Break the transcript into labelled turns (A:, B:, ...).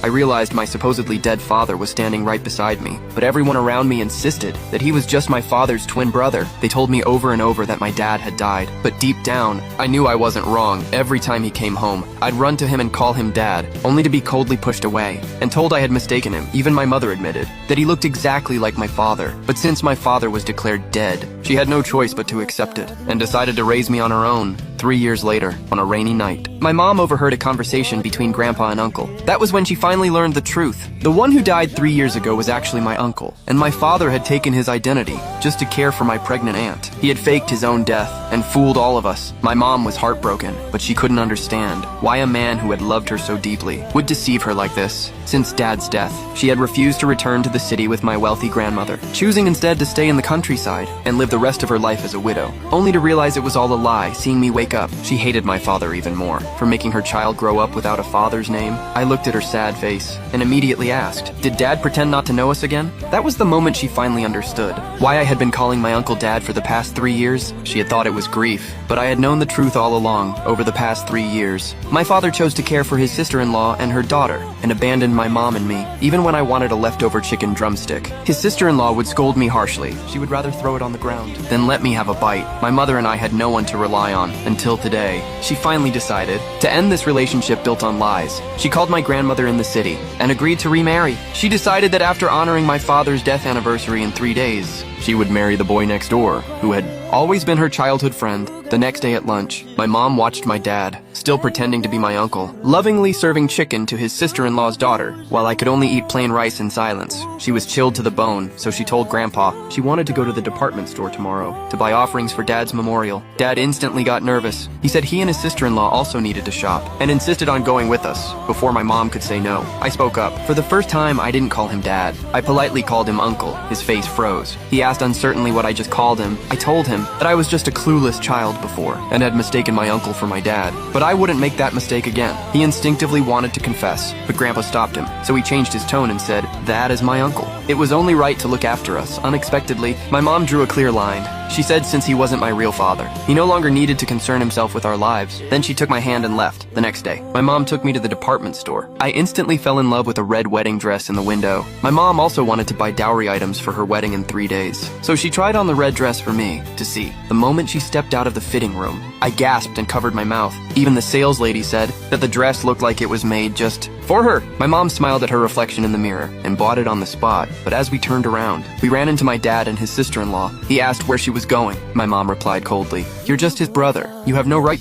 A: I realized my supposedly dead father was standing right beside me, but everyone around me insisted that he was just my father's twin brother. They told me over and over that my dad had died, but deep down, I knew I wasn't wrong. Every time he came home, I'd run to him and call him Dad, only to be coldly pushed away, and told I had mistaken him. Even my mother admitted that he looked exactly like my father, but since my father was declared dead, she had no choice but to accept it, and decided to raise me on her own. 3 years later, on a rainy night, my mom overheard a conversation between Grandpa and Uncle. That was when she finally learned the truth. The one who died 3 years ago was actually my uncle, and my father had taken his identity just to care for my pregnant aunt. He had faked his own death and fooled all of us. My mom was heartbroken, but she couldn't understand why a man who had loved her so deeply would deceive her like this. Since Dad's death, she had refused to return to the city with my wealthy grandmother, choosing instead to stay in the countryside and live the rest of her life as a widow, only to realize it was all a lie. Seeing me wake up, she hated my father even more for making her child grow up without a father's name. I looked at her sad face and immediately asked, "Did Dad pretend not to know us again?" That was the moment she finally understood why I had been calling my uncle Dad for the past 3 years. She had thought it was grief, but I had known the truth all along. Over the past 3 years, my father chose to care for his sister-in-law and her daughter and abandoned my mom and me, even when I wanted a leftover chicken drumstick. His sister-in-law would scold me harshly. She would rather throw it on the ground than let me have a bite. My mother and I had no one to rely on until today. She finally decided to end this relationship built on lies. She called my grandmother in the city and agreed to remarry. She decided that after honoring my father's death anniversary in 3 days, she would marry the boy next door, who had always been her childhood friend. The next day at lunch, my mom watched my dad, still pretending to be my uncle, lovingly serving chicken to his sister-in-law's daughter, while I could only eat plain rice in silence. She was chilled to the bone, so she told Grandpa she wanted to go to the department store tomorrow to buy offerings for Dad's memorial. Dad instantly got nervous. He said he and his sister-in-law also needed to shop, and insisted on going with us, before my mom could say no. I spoke up. For the first time, I didn't call him Dad. I politely called him Uncle. His face froze. He asked uncertainly what I just called him. I told him that I was just a clueless child before, and had mistaken my uncle for my dad. But I wouldn't make that mistake again. He instinctively wanted to confess, but Grandpa stopped him, so he changed his tone and said, "That is my uncle." It was only right to look after us. Unexpectedly, my mom drew a clear line. She said since he wasn't my real father, he no longer needed to concern himself with our lives. Then she took my hand and left. The next day, my mom took me to the department store. I instantly fell in love with a red wedding dress in the window. My mom also wanted to buy dowry items for her wedding in 3 days, so she tried on the red dress for me to see. The moment she stepped out of the fitting room, I gasped and covered my mouth. Even the sales lady said that the dress looked like it was made just for her. My mom smiled at her reflection in the mirror and bought it on the spot, but as we turned around, we ran into my dad and his sister-in-law. He asked where she was going. My mom replied coldly, "You're just his brother. You have no right